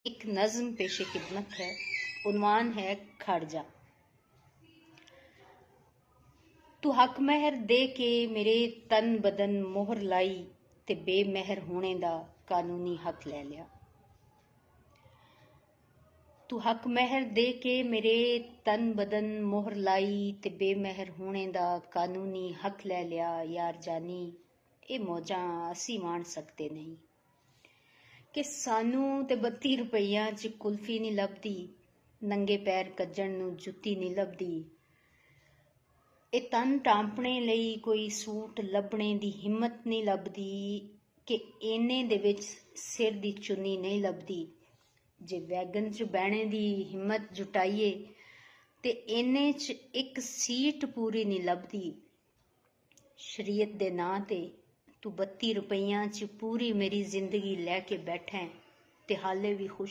एक नज़्म पेशे खिदमत है। उन्वान है खर्जा। तू हक महर दे के मेरे तन बदन मोहर लाई ते बेमहर होने दा कानूनी हक ले लिया। तू हक महर दे के मेरे तन बदन मोहर लाई ते बेमहर होने दा कानूनी हक ले लिया। यार जानी ये मौजां असी माण सकते नहीं कि सानू ते 32 रुपइयां च कुल्फी नहीं लभदी, नंगे पैर कज्जण नू जुत्ती नहीं लभदी। ये तन टांपणे लई कोई सूट लभणे दी हिम्मत नहीं लभदी कि इन्ने दे विच सिर दी चुन्नी नहीं लभदी। जे वैगन च बहने दी हिम्मत जुटाइए ते इन्ने च एक सीट पूरी नहीं लभदी। शरीयत दे नां ते तू 32 रुपइयां च पूरी मेरी जिंदगी लैके बैठा है ते हाले भी खुश